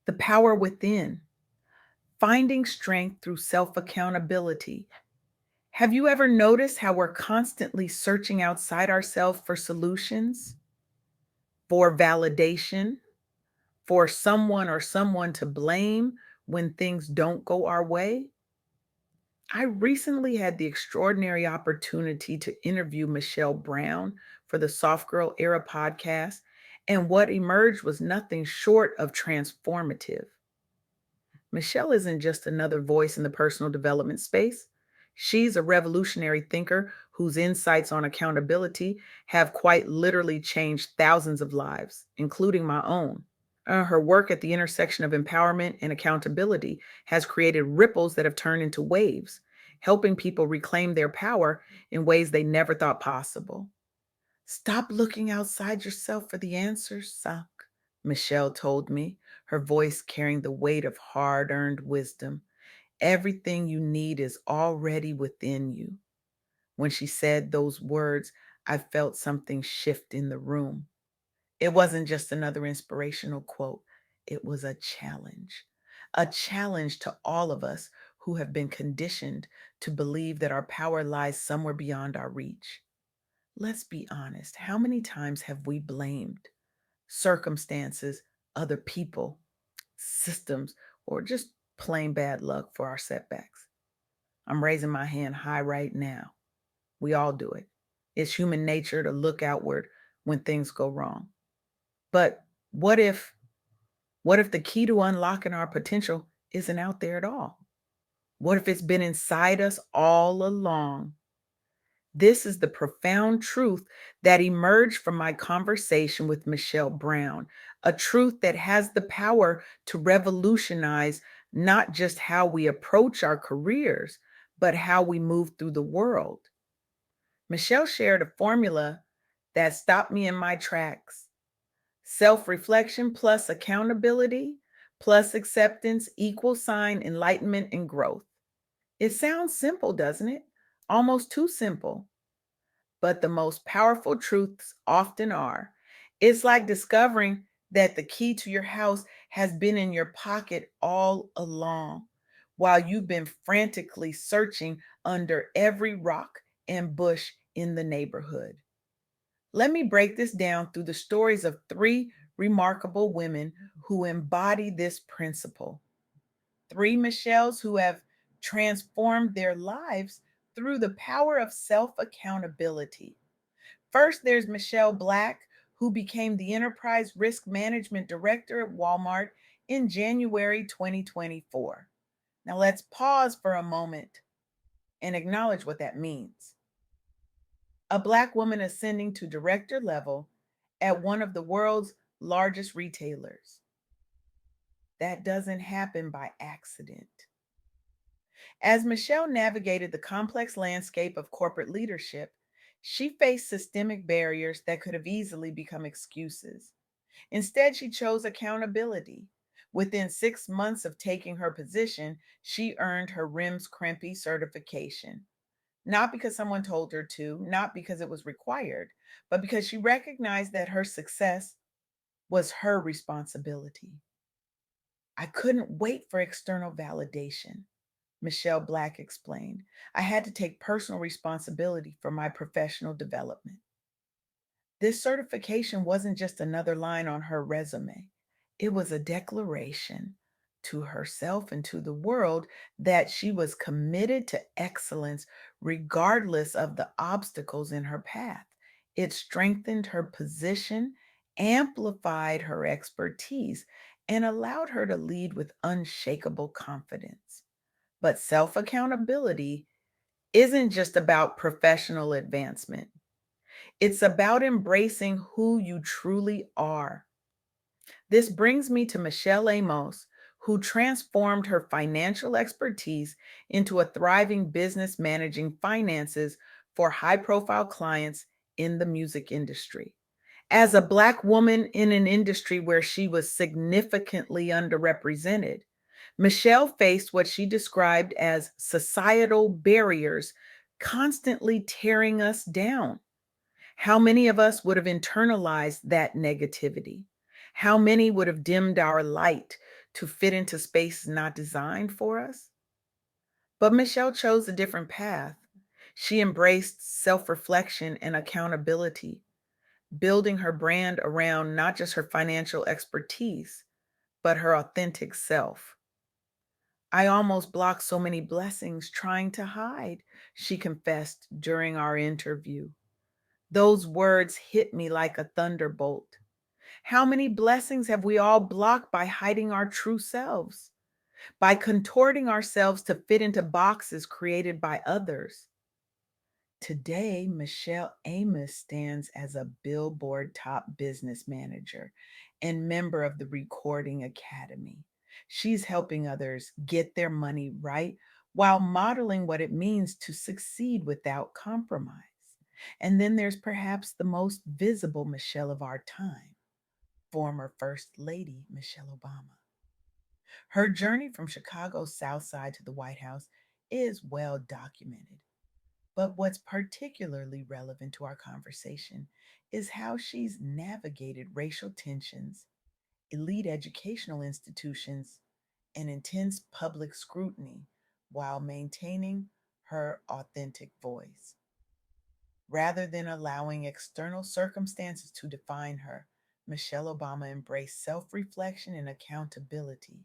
The power within, finding strength through self accountability. Have you ever noticed how we're constantly searching outside ourselves for solutions, for validation, for someone or someone to blame when things don't go our way? I recently had the extraordinary opportunity to interview Michelle Brown for the Soft Girl Era podcast, and what emerged was nothing short of transformative. Michelle isn't just another voice in the personal development space. She's a revolutionary thinker whose insights on accountability have quite literally changed thousands of lives, including my own. Her work at the intersection of empowerment and accountability has created ripples that have turned into waves, helping people reclaim their power in ways they never thought possible. Stop looking outside yourself for the answers, Sak, Michelle told me, her voice carrying the weight of hard earned wisdom. Everything you need is already within you. When she said those words, I felt something shift in the room. It wasn't just another inspirational quote, it was a challenge to all of us who have been conditioned to believe that our power lies somewhere beyond our reach. Let's be honest, how many times have we blamed circumstances, other people, systems, or just plain bad luck for our setbacks? I'm raising my hand high right now. We all do it. It's human nature to look outward when things go wrong. But what if what if the key to unlocking our potential isn't out there at all? What if it's been inside us all along? This is the profound truth that emerged from my conversation with Michelle Brown, a truth that has the power to revolutionize not just how we approach our careers, but how we move through the world. Michelle shared a formula that stopped me in my tracks. Self reflection plus accountability plus acceptance equals sign enlightenment and growth. It sounds simple, doesn't it? Almost too simple. But the most powerful truths often are. It's like discovering that the key to your house has been in your pocket all along while you've been frantically searching under every rock and bush in the neighborhood. Let me break this down through the stories of three remarkable women who embody this principle. Three Michelles who have transformed their lives through the power of self accountability. First, there's Michelle Black, who became the Enterprise Risk Management Director at Walmart in January 2024. Now, let's pause for a moment and acknowledge what that means. A Black woman ascending to director level at one of the world's largest retailers. That doesn't happen by accident. As Michelle navigated the complex landscape of corporate leadership, she faced systemic barriers that could have easily become excuses. Instead, she chose accountability. Within 6 months of taking her position, she earned her RIMS Crimpy certification. Not because someone told her to, not because it was required, but because she recognized that her success was her responsibility. I couldn't wait for external validation, Michelle Black explained. I had to take personal responsibility for my professional development. This certification wasn't just another line on her resume, it was a declaration to herself and to the world that she was committed to excellence regardless of the obstacles in her path. It strengthened her position, amplified her expertise, and allowed her to lead with unshakable confidence. But self accountability isn't just about professional advancement, it's about embracing who you truly are. This brings me to Michelle Amos, who transformed her financial expertise into a thriving business managing finances for high profile clients in the music industry. As a Black woman in an industry where she was significantly underrepresented, Michelle faced what she described as societal barriers constantly tearing us down. How many of us would have internalized that negativity? How many would have dimmed our light to fit into spaces not designed for us. But Michelle chose a different path. She embraced self reflection and accountability, building her brand around not just her financial expertise, but her authentic self. I almost blocked so many blessings trying to hide, she confessed during our interview. Those words hit me like a thunderbolt. How many blessings have we all blocked by hiding our true selves, by contorting ourselves to fit into boxes created by others? Today, Michelle Amos stands as a Billboard top business manager and member of the Recording Academy. She's helping others get their money right while modeling what it means to succeed without compromise. And then there's perhaps the most visible Michelle of our time, former First Lady Michelle Obama. Her journey from Chicago's South Side to the White House is well documented. But what's particularly relevant to our conversation is how she's navigated racial tensions, elite educational institutions, and intense public scrutiny while maintaining her authentic voice. Rather than allowing external circumstances to define her, Michelle Obama embraced self reflection and accountability,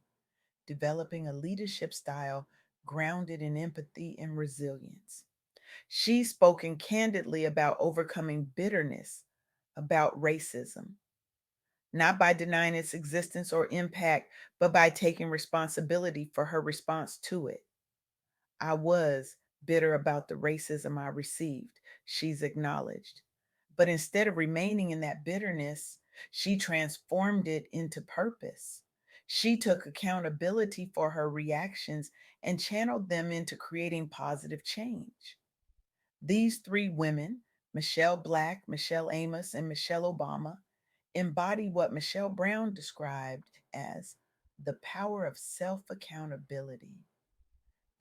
developing a leadership style grounded in empathy and resilience. She's spoken candidly about overcoming bitterness about racism, not by denying its existence or impact, but by taking responsibility for her response to it. I was bitter about the racism I received, she's acknowledged. But instead of remaining in that bitterness, she transformed it into purpose. She took accountability for her reactions and channeled them into creating positive change. These three women, Michelle Black, Michelle Amos, and Michelle Obama, embody what Michelle Brown described as the power of self accountability.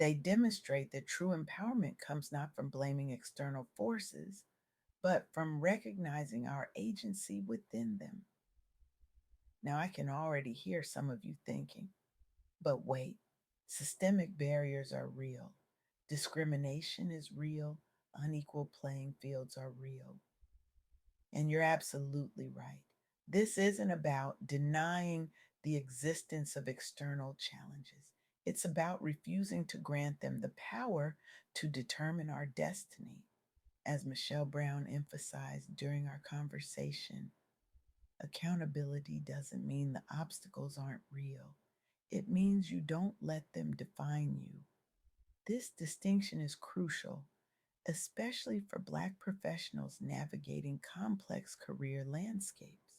They demonstrate that true empowerment comes not from blaming external forces, but from recognizing our agency within them. Now, I can already hear some of you thinking, but wait, systemic barriers are real. Discrimination is real. Unequal playing fields are real. And you're absolutely right. This isn't about denying the existence of external challenges. It's about refusing to grant them the power to determine our destiny. As Michelle Brown emphasized during our conversation, accountability doesn't mean the obstacles aren't real. It means you don't let them define you. This distinction is crucial, especially for Black professionals navigating complex career landscapes.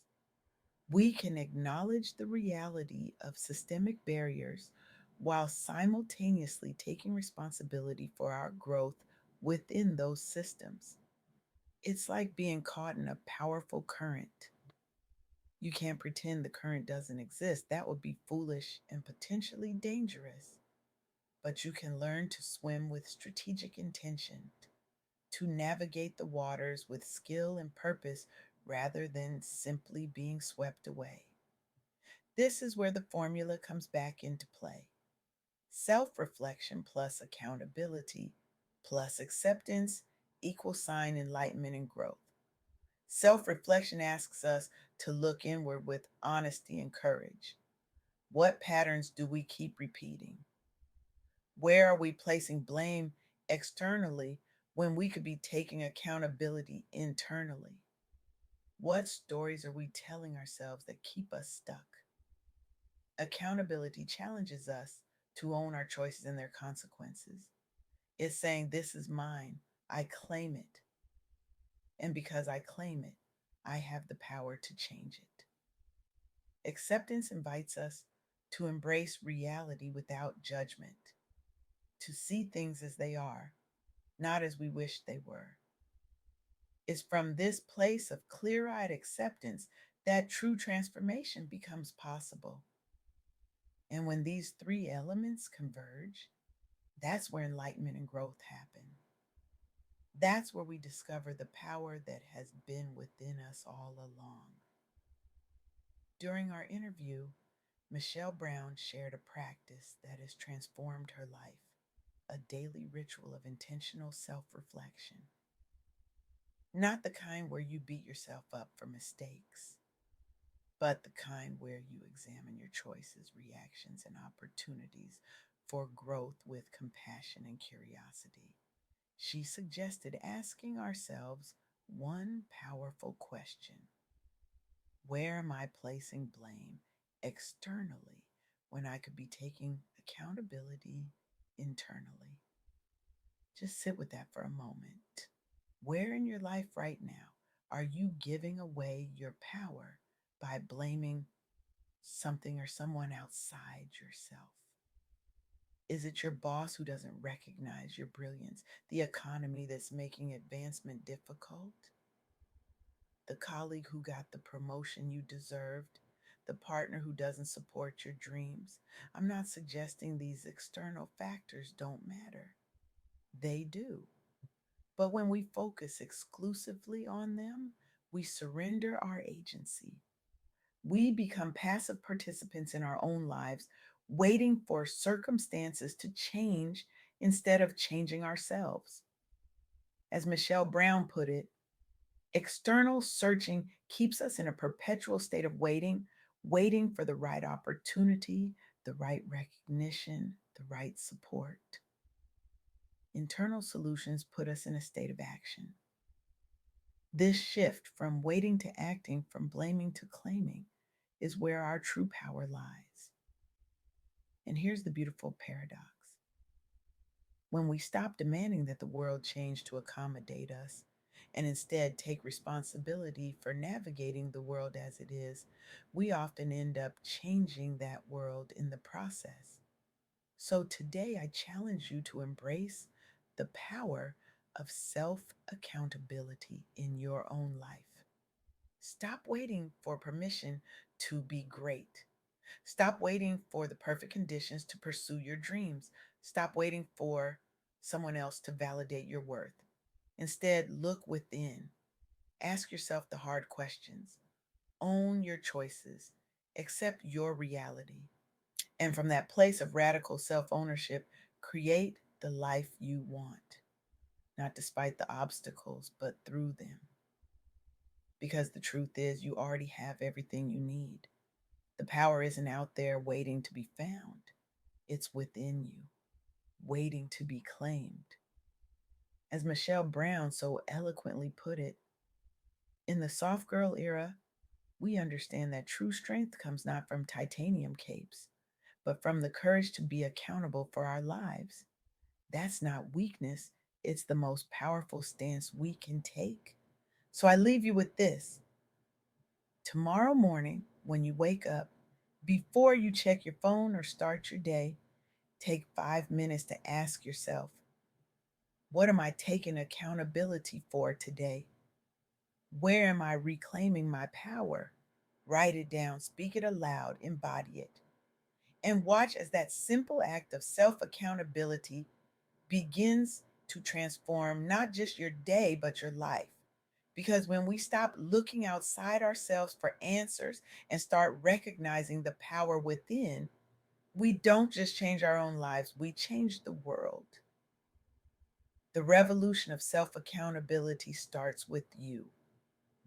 We can acknowledge the reality of systemic barriers while simultaneously taking responsibility for our growth within those systems. It's like being caught in a powerful current. You can't pretend the current doesn't exist. That would be foolish and potentially dangerous. But you can learn to swim with strategic intention, to navigate the waters with skill and purpose rather than simply being swept away. This is where the formula comes back into play: self reflection plus accountability plus acceptance equals sign enlightenment and growth. Self reflection asks us to look inward with honesty and courage. What patterns do we keep repeating? Where are we placing blame externally when we could be taking accountability internally? What stories are we telling ourselves that keep us stuck? Accountability challenges us to own our choices and their consequences. It's saying, this is mine, I claim it. And because I claim it, I have the power to change it. Acceptance invites us to embrace reality without judgment, to see things as they are, not as we wish they were. It's from this place of clear eyed acceptance that true transformation becomes possible. And when these three elements converge, that's where enlightenment and growth happen. That's where we discover the power that has been within us all along. During our interview, Michelle Brown shared a practice that has transformed her life, a daily ritual of intentional self reflection. Not the kind where you beat yourself up for mistakes, but the kind where you examine your choices, reactions, and opportunities for growth with compassion and curiosity. She suggested asking ourselves one powerful question: where am I placing blame externally when I could be taking accountability internally? Just sit with that for a moment. Where in your life right now are you giving away your power by blaming something or someone outside yourself? Is it your boss who doesn't recognize your brilliance? The economy that's making advancement difficult? The colleague who got the promotion you deserved? The partner who doesn't support your dreams? I'm not suggesting these external factors don't matter. They do. But when we focus exclusively on them, we surrender our agency. We become passive participants in our own lives, waiting for circumstances to change instead of changing ourselves. As Michelle Brown put it, external searching keeps us in a perpetual state of waiting, waiting for the right opportunity, the right recognition, the right support. Internal solutions put us in a state of action. This shift from waiting to acting, from blaming to claiming, is where our true power lies. And here's the beautiful paradox: when we stop demanding that the world change to accommodate us and instead take responsibility for navigating the world as it is, we often end up changing that world in the process. So today, I challenge you to embrace the power of self accountability in your own life. Stop waiting for permission to be great. Stop waiting for the perfect conditions to pursue your dreams. Stop waiting for someone else to validate your worth. Instead, look within. Ask yourself the hard questions. Own your choices. Accept your reality. And from that place of radical self ownership, create the life you want, not despite the obstacles, but through them. Because the truth is, you already have everything you need. The power isn't out there waiting to be found, it's within you, waiting to be claimed. As Michelle Brown so eloquently put it, in the soft girl era, we understand that true strength comes not from titanium capes, but from the courage to be accountable for our lives. That's not weakness, it's the most powerful stance we can take. So I leave you with this: tomorrow morning, when you wake up, before you check your phone or start your day, take 5 minutes to ask yourself, what am I taking accountability for today? Where am I reclaiming my power? Write it down, speak it aloud, embody it. And watch as that simple act of self accountability begins to transform not just your day, but your life. Because when we stop looking outside ourselves for answers and start recognizing the power within, we don't just change our own lives, we change the world. The revolution of self accountability starts with you,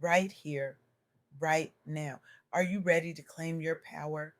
right here, right now. Are you ready to claim your power?